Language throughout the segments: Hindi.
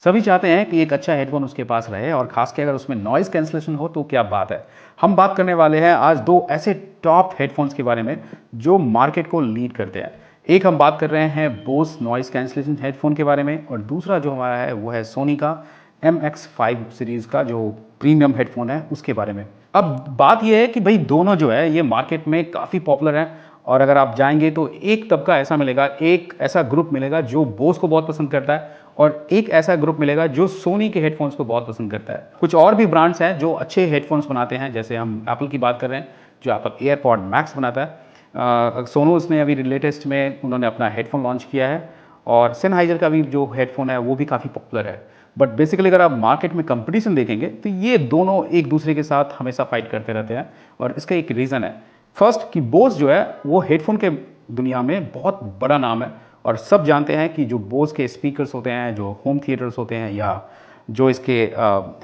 सभी चाहते हैं कि एक अच्छा हेडफ़ोन उसके पास रहे और ख़ास के अगर उसमें नॉइज़ कैंसलेशन हो तो क्या बात है। हम बात करने वाले हैं आज 2 ऐसे टॉप हेडफ़ोन्स के बारे में जो मार्केट को लीड करते हैं। एक हम बात कर रहे हैं बोस नॉइज़ कैंसलेशन हेडफ़ोन के बारे में और दूसरा जो हमारा है वो है सोनी का MX5 सीरीज़ का जो प्रीमियम हेडफ़ोन है उसके बारे में। अब बात ये है कि भई दोनों जो है ये मार्केट में काफ़ी पॉपुलर हैं और अगर आप जाएँगे तो एक तबका ऐसा मिलेगा, एक ऐसा ग्रुप मिलेगा जो बोस को बहुत पसंद करता है और एक ऐसा ग्रुप मिलेगा जो सोनी के हेडफ़ोन्स को बहुत पसंद करता है। कुछ और भी ब्रांड्स हैं जो अच्छे हेडफ़ोन्स बनाते हैं, जैसे हम एप्पल की बात कर रहे हैं, जो एप्पल एयरपॉड मैक्स बनाता है। सोनोस ने अभी लेटेस्ट में उन्होंने अपना हेडफ़ोन लॉन्च किया है और सेनहाइज़र का भी जो हेडफ़ोन है वो भी काफ़ी पॉपुलर है। बट बेसिकली अगर आप मार्केट में कंपटीशन देखेंगे तो ये दोनों एक दूसरे के साथ हमेशा फाइट करते रहते हैं और इसका एक रीज़न है। फर्स्ट कि बोस जो है वो हेडफ़ोन के दुनिया में बहुत बड़ा नाम है और सब जानते हैं कि जो बोस के स्पीकर्स होते हैं, जो होम थिएटर्स होते हैं या जो इसके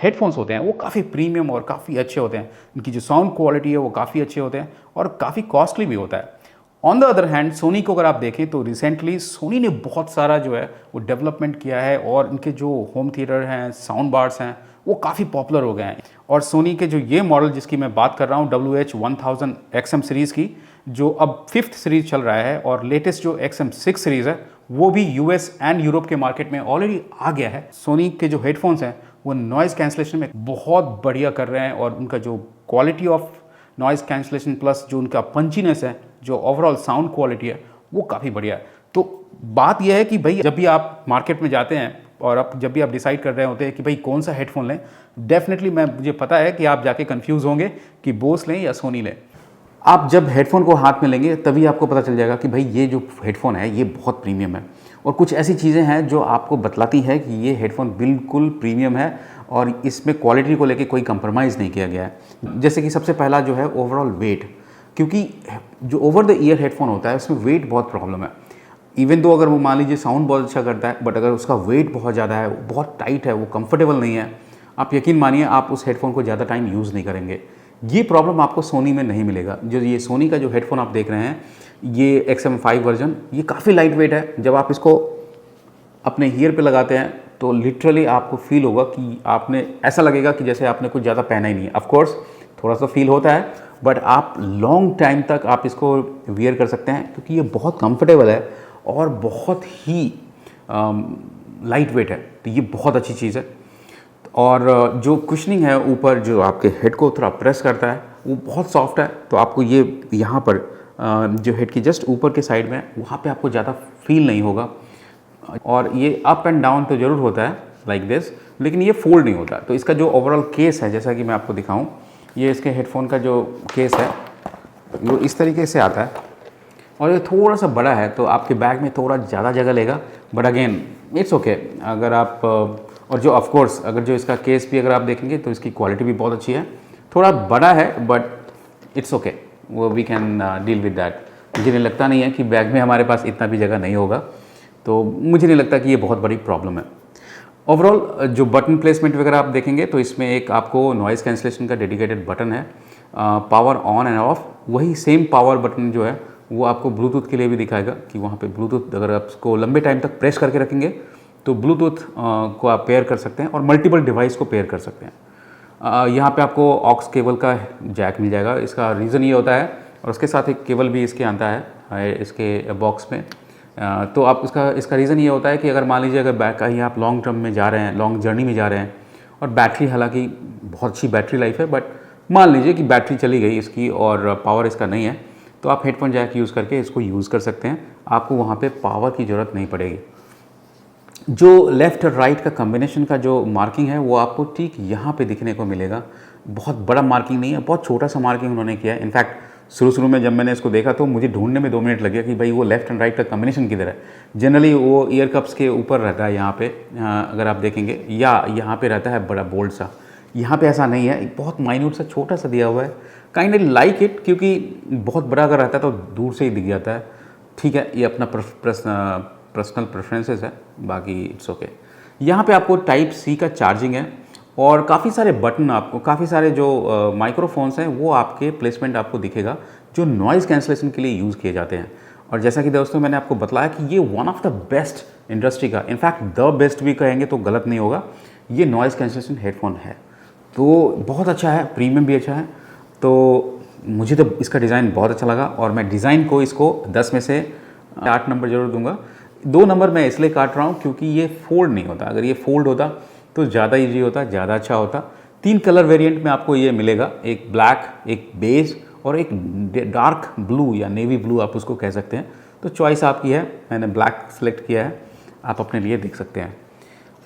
हेडफ़ोन्स होते हैं वो काफ़ी प्रीमियम और काफ़ी अच्छे होते हैं। इनकी जो साउंड क्वालिटी है वो काफ़ी अच्छे होते हैं और काफ़ी कॉस्टली भी होता है। On the other hand Sony को अगर आप देखें तो रिसेंटली सोनी ने बहुत सारा जो है वो डेवलपमेंट किया है और इनके जो होम थिएटर हैं, साउंड बार्स हैं, वो काफ़ी पॉपुलर हो गए हैं। और सोनी के जो ये मॉडल जिसकी मैं बात कर रहा हूँ WH-1000 XM सीरीज़ की, जो अब 5th सीरीज़ चल रहा है और लेटेस्ट जो XM6 सीरीज़ है वो भी US एंड यूरोप के मार्केट में ऑलरेडी आ गया है। सोनी के जो हेडफोन्स हैं वो नॉइज़ कैंसलेशन में बहुत बढ़िया कर रहे हैं और उनका जो quality of noise cancellation plus जो उनका पंचीनेस है, जो ओवरऑल साउंड क्वालिटी है, वो काफ़ी बढ़िया है। तो बात यह है कि भाई जब भी आप मार्केट में जाते हैं और आप जब भी आप डिसाइड कर रहे होते हैं कि भाई कौन सा हेडफोन लें, डेफिनेटली मुझे पता है कि आप जाके कंफ्यूज होंगे कि बोस लें या सोनी लें। आप जब हेडफोन को हाथ में लेंगे तभी आपको पता चल जाएगा कि भाई ये जो हेडफोन है ये बहुत प्रीमियम है और कुछ ऐसी चीज़ें हैं जो आपको बतलाती है कि ये हेडफोन बिल्कुल प्रीमियम है और इसमें क्वालिटी को लेके कोई कंप्रोमाइज़ नहीं किया गया है। जैसे कि सबसे पहला जो है ओवरऑल वेट, क्योंकि जो ओवर द ईयर हेडफोन होता है उसमें वेट बहुत प्रॉब्लम है। इवन तो अगर वो मान लीजिए साउंड बहुत अच्छा करता है, बट अगर उसका वेट बहुत ज़्यादा है, बहुत टाइट है, वो कंफर्टेबल नहीं है, आप यकीन मानिए आप उस हेडफोन को ज़्यादा टाइम यूज़ नहीं करेंगे। ये प्रॉब्लम आपको सोनी में नहीं मिलेगा। जो ये सोनी का जो हेडफोन आप देख रहे हैं, ये XM5 वर्जन, ये काफ़ी लाइट वेट है। जब आप इसको अपने ईयर पे लगाते हैं तो लिटरली आपको फील होगा कि आपने ऐसा लगेगा कि जैसे आपने कुछ ज़्यादा पहना ही नहीं है। ऑफ कोर्स थोड़ा सा फील होता है, बट आप लॉन्ग टाइम तक आप इसको वियर कर सकते हैं क्योंकि ये बहुत कंफर्टेबल है और बहुत ही लाइट वेट है। तो ये बहुत अच्छी चीज़ है। और जो कुशनिंग है ऊपर जो आपके हेड को थोड़ा प्रेस करता है वो बहुत सॉफ्ट है। तो आपको ये यहाँ पर जो हेड की जस्ट ऊपर के साइड में वहाँ पे आपको ज़्यादा फील नहीं होगा। और ये अप एंड डाउन तो ज़रूर होता है लाइक दिस, लेकिन ये फोल्ड नहीं होता। तो इसका जो ओवरऑल केस है, जैसा कि मैं आपको दिखाऊं, ये इसके हेडफोन का जो केस है वो इस तरीके से आता है और ये थोड़ा सा बड़ा है तो आपके बैग में थोड़ा ज़्यादा जगह लेगा, बट अगेन इट्स ओके। अगर आप और जो ऑफ कोर्स अगर जो इसका केस भी अगर आप देखेंगे तो इसकी क्वालिटी भी बहुत अच्छी है। थोड़ा बड़ा है बट इट्स ओके, वो we can deal with that. मुझे नहीं लगता नहीं है कि बैग में हमारे पास इतना भी जगह नहीं होगा, तो मुझे नहीं लगता कि ये बहुत बड़ी प्रॉब्लम है। ओवरऑल जो बटन प्लेसमेंट वगैरह आप देखेंगे तो इसमें एक आपको नॉइज़ कैंसलेशन का डेडिकेटेड बटन है, पावर ऑन एंड ऑफ। वही सेम पावर बटन जो है वो आपको ब्लूटूथ के लिए भी दिखाएगा कि वहाँ पे ब्लूटूथ अगर आप इसको लंबे टाइम तक प्रेस करके रखेंगे तो ब्लूटूथ को आप पेयर कर सकते हैं और मल्टीपल डिवाइस को पेयर कर सकते हैं। यहाँ पे आपको ऑक्स केबल का जैक मिल जाएगा। इसका रीज़न ये होता है, और उसके साथ एक केबल भी इसके आता है इसके बॉक्स में। तो आप इसका रीज़न ये होता है कि अगर मान लीजिए अगर कहीं आप लॉन्ग टर्म में जा रहे हैं, लॉन्ग जर्नी में जा रहे हैं और बैटरी, हालांकि बहुत अच्छी बैटरी लाइफ है, बट मान लीजिए कि बैटरी चली गई इसकी और पावर इसका नहीं है, तो आप हेडफोन जैक यूज़ करके इसको यूज़ कर सकते हैं। आपको वहाँ पे पावर की ज़रूरत नहीं पड़ेगी। जो लेफ़्ट और राइट का कम्बिनेशन का जो मार्किंग है वो आपको ठीक यहाँ पे दिखने को मिलेगा। बहुत बड़ा मार्किंग नहीं है, बहुत छोटा सा मार्किंग उन्होंने किया है। इनफैक्ट शुरू में जब मैंने इसको देखा तो मुझे ढूंढने में 2 मिनट लगे कि भाई वो लेफ़्ट एंड राइट का कम्बिनेशन किधर है। जनरली वो ईयर कप्स के ऊपर रहता है यहाँ पे, अगर आप देखेंगे, या यहाँ पे रहता है बड़ा बोल्ड सा। यहाँ पे ऐसा नहीं है, बहुत माइन्यूट सा छोटा सा दिया हुआ है। काइंड लाइक इट, क्योंकि बहुत बड़ा अगर रहता है तो दूर से ही दिख जाता है। ठीक है, ये अपना पर्सनल प्रेफरेंसेस है, बाकी इट्स ओके। यहाँ पे आपको टाइप सी का चार्जिंग है और काफ़ी सारे बटन, आपको काफ़ी सारे जो माइक्रोफोन्स हैं वो आपके प्लेसमेंट आपको दिखेगा जो नॉइज़ कैंसलेशन के लिए यूज़ किए जाते हैं। और जैसा कि दोस्तों मैंने आपको बताया कि ये one of the best industry का, इनफैक्ट द बेस्ट भी कहेंगे तो गलत नहीं होगा, ये नॉइज़ कैंसलेशन हेडफोन है। तो बहुत अच्छा है, प्रीमियम भी अच्छा है। तो मुझे तो इसका डिज़ाइन बहुत अच्छा लगा और मैं डिज़ाइन को इसको 10 में से 8 नंबर ज़रूर दूंगा। 2 नंबर मैं इसलिए काट रहा हूँ क्योंकि ये फोल्ड नहीं होता। अगर ये फोल्ड होता तो ज़्यादा ईजी होता, ज़्यादा अच्छा होता। 3 कलर वेरिएंट में आपको ये मिलेगा, एक ब्लैक, एक बेज और एक डार्क ब्लू या नेवी ब्लू आप उसको कह सकते हैं। तो चॉइस आपकी है, मैंने ब्लैक सेलेक्ट किया है, आप अपने लिए देख सकते हैं।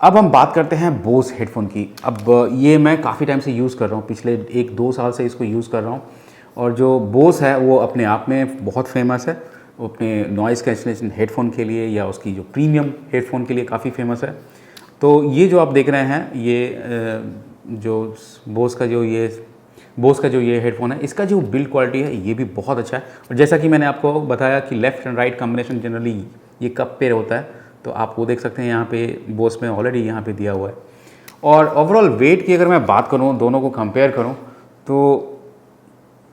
अब हम बात करते हैं बोस हेडफोन की। अब ये मैं काफ़ी टाइम से यूज़ कर रहा हूँ, पिछले 1-2 साल से इसको यूज़ कर रहा हूँ। और जो बोस है वो अपने आप में बहुत फेमस है, वो अपने नॉइज़ कैंसलेशन हेडफोन के लिए या उसकी जो प्रीमियम हेडफोन के लिए काफ़ी फेमस है। तो ये जो आप देख रहे हैं, ये जो बोस का जो ये हेडफोन है, इसका जो बिल्ड क्वालिटी है ये भी बहुत अच्छा है। और जैसा कि मैंने आपको बताया कि left and right combination generally ये कप पे होता है, तो आप वो देख सकते हैं यहाँ पे बोस में ऑलरेडी यहाँ पे दिया हुआ है। और ओवरऑल वेट की अगर मैं बात करूँ, दोनों को कंपेयर करूँ, तो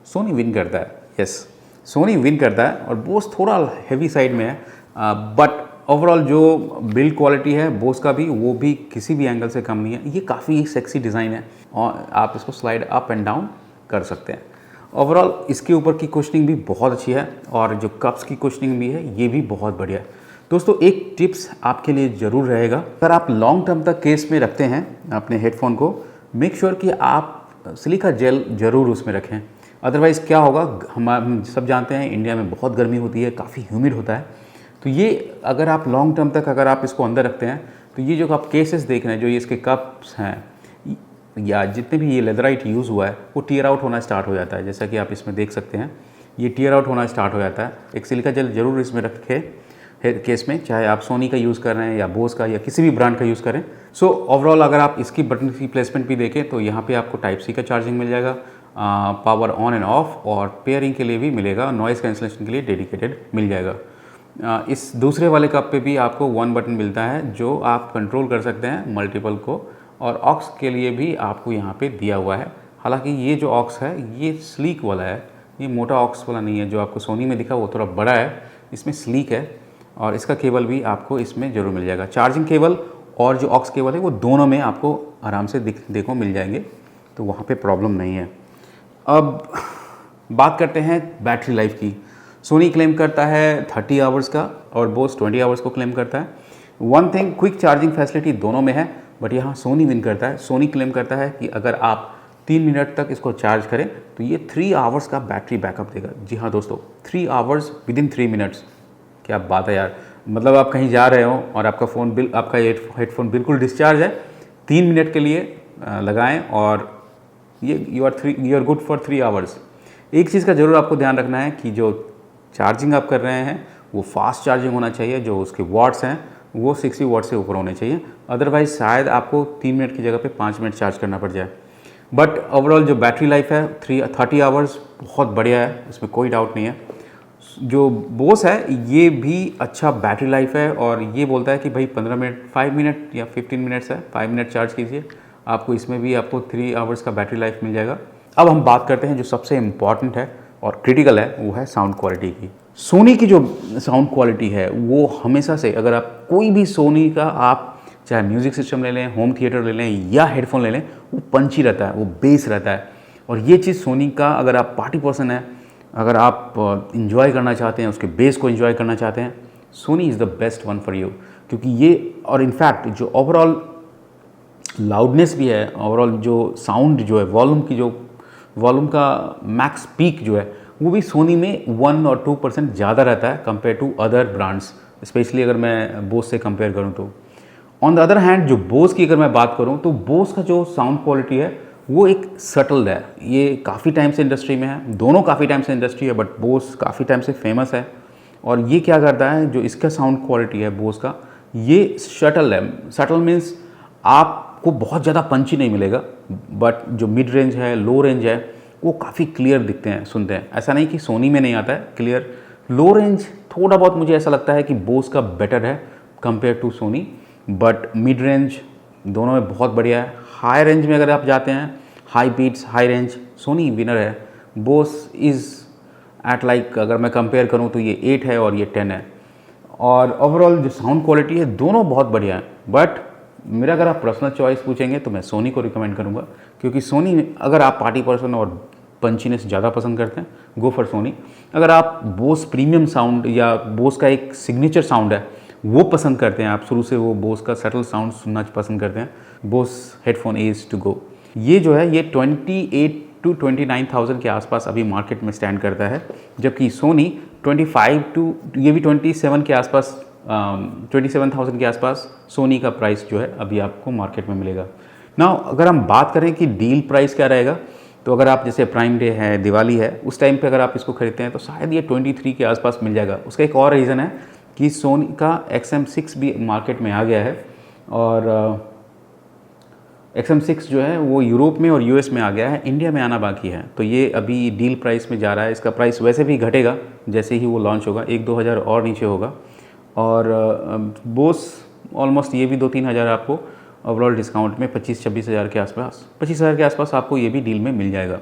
सोनी विन करता है। यस, सोनी विन करता है और बोस थोड़ा हैवी साइड में है, बट ओवरऑल जो बिल्ड क्वालिटी है बोस का भी, वो भी किसी भी एंगल से कम नहीं है। ये काफ़ी सेक्सी डिज़ाइन है और आप इसको स्लाइड अप एंड डाउन कर सकते हैं। ओवरऑल इसके ऊपर की कुशनिंग भी बहुत अच्छी है और जो कप्स की कुशनिंग भी है ये भी बहुत बढ़िया है। दोस्तों एक टिप्स आपके लिए ज़रूर रहेगा, अगर आप लॉन्ग टर्म तक केस में रखते हैं अपने हेडफोन को, मेक श्योर कि आप सिलिका जेल ज़रूर उसमें रखें। अदरवाइज़ क्या होगा, हम सब जानते हैं इंडिया में बहुत गर्मी होती है, काफ़ी ह्यूमिड होता है। तो ये अगर आप लॉन्ग टर्म तक अगर आप इसको अंदर रखते हैं, तो ये जो आप केसेस देख रहे हैं, जो ये इसके कप्स हैं या जितने भी ये लेदराइट यूज़ हुआ है, वो टीयर आउट होना स्टार्ट हो जाता है। जैसा कि आप इसमें देख सकते हैं, ये टीयर आउट होना स्टार्ट हो जाता है। एक सिलिका जेल ज़रूर इसमें रखें केस में, चाहे आप सोनी का यूज़ कर रहे हैं या बोस का या किसी भी ब्रांड का यूज़ करें। सो ओवरऑल अगर आप इसकी बटन की प्लेसमेंट भी देखें तो यहाँ पे आपको टाइप सी का चार्जिंग मिल जाएगा, पावर ऑन एंड ऑफ, और पेयरिंग के लिए भी मिलेगा, नॉइज़ कैंसलेशन के लिए डेडिकेटेड मिल जाएगा। इस दूसरे वाले कप पे भी आपको 1 बटन मिलता है जो आप कंट्रोल कर सकते हैं मल्टीपल को, और ऑक्स के लिए भी आपको यहाँ पे दिया हुआ है। हालांकि ये जो ऑक्स है ये स्लीक वाला है, ये मोटा ऑक्स वाला नहीं है। जो आपको सोनी में दिखा वो थोड़ा बड़ा है, इसमें स्लीक है, और इसका केबल भी आपको इसमें ज़रूर मिल जाएगा। चार्जिंग केबल और जो ऑक्स केबल है वो दोनों में आपको आराम से देखो मिल जाएंगे, तो वहाँ पर प्रॉब्लम नहीं है। अब बात करते हैं बैटरी लाइफ की। सोनी क्लेम करता है 30 आवर्स का और बोस 20 आवर्स को क्लेम करता है। One thing, quick charging facility दोनों में है, बट यहाँ सोनी विन करता है। सोनी क्लेम करता है कि अगर आप 3 मिनट तक इसको चार्ज करें तो ये 3 आवर्स का बैटरी बैकअप देगा। जी हाँ दोस्तों, 3 आवर्स विदिन 3 मिनट्स, क्या बात है यार। मतलब आप कहीं जा रहे हो और आपका हेडफोन बिल्कुल डिस्चार्ज है, 3 मिनट के लिए लगाएं और ये you are good for 3 hours. एक चीज़ का ज़रूर आपको ध्यान रखना है कि जो चार्जिंग आप कर रहे हैं वो फास्ट चार्जिंग होना चाहिए, जो उसके वॉट्स हैं वो 60 वॉट से ऊपर होने चाहिए, अदरवाइज शायद आपको 3 मिनट की जगह पे 5 मिनट चार्ज करना पड़ जाए। बट ओवरऑल जो बैटरी लाइफ है 30 आवर्स बहुत बढ़िया है, इसमें कोई डाउट नहीं है। जो बोस है ये भी अच्छा बैटरी लाइफ है, और ये बोलता है कि भाई 5 मिनट या 15 मिनट्स है, 5 मिनट चार्ज कीजिए, आपको इसमें भी आपको 3 आवर्स का बैटरी लाइफ मिल जाएगा। अब हम बात करते हैं जो सबसे इम्पॉर्टेंट है और क्रिटिकल है, वो है साउंड क्वालिटी की। सोनी की जो साउंड क्वालिटी है वो हमेशा से, अगर आप कोई भी सोनी का आप चाहे म्यूज़िक सिस्टम ले लें, होम थिएटर ले लें या हेडफोन ले लें, वो पंची रहता है, वो बेस रहता है। और ये चीज़ सोनी का, अगर आप पार्टी पर्सन है, अगर आप इंजॉय करना चाहते हैं, उसके बेस को इंजॉय करना चाहते हैं, Sony is the best one for you. क्योंकि ये, और इनफैक्ट जो ओवरऑल लाउडनेस भी है, ओवरऑल जो साउंड जो है, वॉल्यूम का मैक्स पीक जो है, वो भी सोनी में 1 और 2% ज़्यादा रहता है compare to other brands, specially अगर मैं बोस से कंपेयर करूँ तो। ऑन द अदर हैंड जो बोस की अगर मैं बात करूँ तो बोस का जो साउंड क्वालिटी है वो एक सटल है। ये काफ़ी टाइम से इंडस्ट्री में है, दोनों काफ़ी टाइम से इंडस्ट्री है, बट बोस काफ़ी टाइम से फेमस है। और ये क्या करता है, जो इसका साउंड क्वालिटी है बोस का, ये शटल है। शटल मीन्स आपको बहुत ज़्यादा पंची नहीं मिलेगा, बट जो मिड रेंज है, लो रेंज है, वो काफ़ी क्लियर दिखते हैं, सुनते हैं। ऐसा नहीं कि सोनी में नहीं आता है क्लियर। लो रेंज थोड़ा बहुत मुझे ऐसा लगता है कि बोस का बेटर है compare to Sony, but mid range दोनों में बहुत बढ़िया है। हाई रेंज में अगर आप जाते हैं, high beats, high range, Sony winner है। बोस इज़ एट लाइक अगर मैं कंपेयर करूँ तो ये 8 है और ये 10 है। और ओवरऑल जो साउंड क्वालिटी है दोनों बहुत बढ़िया है। बट मेरा अगर आप पर्सनल चॉइस पूछेंगे तो मैं सोनी को रिकमेंड करूँगा, क्योंकि सोनी अगर आप पार्टी पर्सन और पंचीनेस ज़्यादा पसंद करते हैं, गो फॉर सोनी। अगर आप बोस प्रीमियम साउंड या बोस का एक सिग्नेचर साउंड है वो पसंद करते हैं, आप शुरू से वो बोस का सटल साउंड सुनना पसंद करते हैं, Bose headphone is to go. ये जो है ये 28 to 29,000 के आसपास अभी मार्केट में स्टैंड करता है, जबकि सोनी 25 टू ये भी 27 के आसपास 27,000 के आसपास सोनी का प्राइस जो है अभी आपको मार्केट में मिलेगा। ना अगर हम बात करें कि डील प्राइस क्या रहेगा, तो अगर आप जैसे प्राइम डे है, दिवाली है, उस टाइम पे अगर आप इसको खरीदते हैं तो शायद ये 23 के आसपास मिल जाएगा। उसका एक और रीज़न है कि सोनी का XM6 भी मार्केट में आ गया है, और XM6 जो है वो यूरोप में और US में आ गया है, इंडिया में आना बाकी है। तो ये अभी डील प्राइस में जा रहा है। इसका प्राइस वैसे भी घटेगा जैसे ही वो लॉन्च होगा, 1-2 हज़ार और नीचे होगा। और बोस ऑलमोस्ट ये भी 2-3 हज़ार आपको ओवरऑल डिस्काउंट में 25-26 हज़ार के आसपास, 25 हज़ार के आसपास आपको ये भी डील में मिल जाएगा।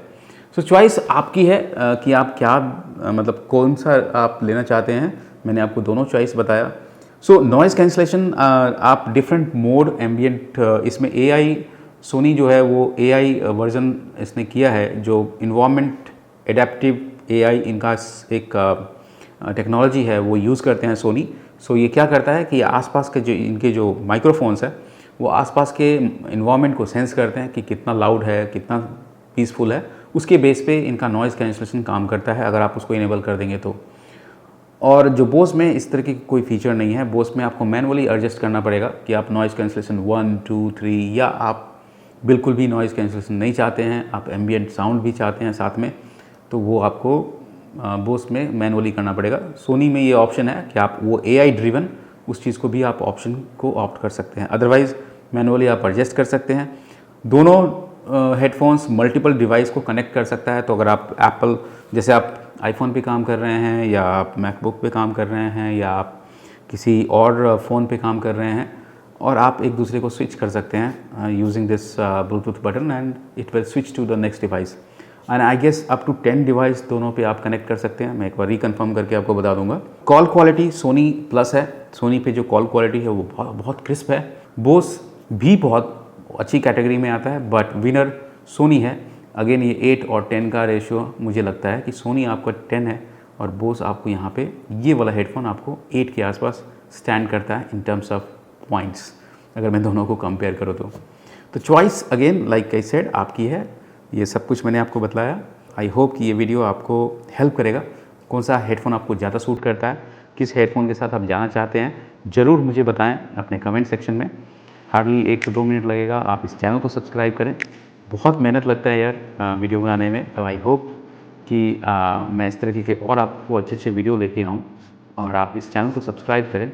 सो चॉइस आपकी है कि आप क्या मतलब कौन सा आप लेना चाहते हैं। मैंने आपको दोनों चॉइस बताया। सो नॉइज़ कैंसलेशन आप डिफरेंट मोड एम्बियंट, इसमें AI सोनी जो है वो AI वर्जन इसने किया है, जो इन्वायरमेंट एडेप्टिव AI इनका एक टेक्नोलॉजी है वो यूज़ करते हैं सोनी। सो ये क्या करता है कि आसपास के जो इनके जो माइक्रोफोन्स है वो आसपास के इन्वायरमेंट को सेंस करते हैं कि कितना लाउड है, कितना पीसफुल है, उसके बेस पे इनका नॉइज़ कैंसलेशन काम करता है अगर आप उसको इनेबल कर देंगे तो। और जो बोस में इस तरह की कोई फीचर नहीं है। बोस में आपको मैनुअली एडजस्ट करना पड़ेगा कि आप नॉइज़ कैंसलेशन 1, 2, 3, या आप बिल्कुल भी नॉइज़ कैंसलेशन नहीं चाहते हैं, आप एम्बियंट साउंड भी चाहते हैं साथ में, तो वो आपको बोस में मैनुअली करना पड़ेगा। सोनी में ये ऑप्शन है कि आप वो AI ड्रिवन उस चीज़ को भी आप ऑप्शन को ऑप्ट कर सकते हैं, अदरवाइज़ मैनुअली आप एडजस्ट कर सकते हैं। दोनों हेडफोन्स मल्टीपल डिवाइस को कनेक्ट कर सकता है। तो अगर आप एप्पल, जैसे आप आईफोन पे काम कर रहे हैं, या आप मैकबुक पे काम कर रहे हैं, या आप किसी और फ़ोन पे काम कर रहे हैं, और आप एक दूसरे को स्विच कर सकते हैं using this Bluetooth button, and it will switch to the next device. And I guess up to 10 device दोनों पे आप कनेक्ट कर सकते हैं। मैं एक बार रिकन्फर्म करके आपको बता दूंगा। कॉल क्वालिटी सोनी प्लस है। सोनी पे जो कॉल क्वालिटी है वो बहुत क्रिस्प है। बोस भी बहुत अच्छी कैटेगरी में आता है, बट विनर सोनी है। अगेन ये 8 और 10 का रेशियो मुझे लगता है कि सोनी आपका 10 है और बोस आपको यहाँ पे ये वाला हेडफोन आपको 8 के आसपास स्टैंड करता है इन टर्म्स ऑफ पॉइंट्स, अगर मैं दोनों को कंपेयर करूँ तो choice again like I said आपकी है। ये सब कुछ मैंने आपको बतलाया। आई होप कि ये वीडियो आपको हेल्प करेगा। कौन सा हेडफोन आपको ज़्यादा सूट करता है, किस हेडफोन के साथ आप जाना चाहते हैं, ज़रूर मुझे बताएं अपने कमेंट सेक्शन में। हार्डली 1 से 2 मिनट लगेगा। आप इस चैनल को सब्सक्राइब करें। बहुत मेहनत लगता है यार वीडियो बनाने में, तो आई होप कि मैं इस तरीके के और आपको अच्छे वीडियो लेके आऊँ, और आप इस चैनल को सब्सक्राइब करें।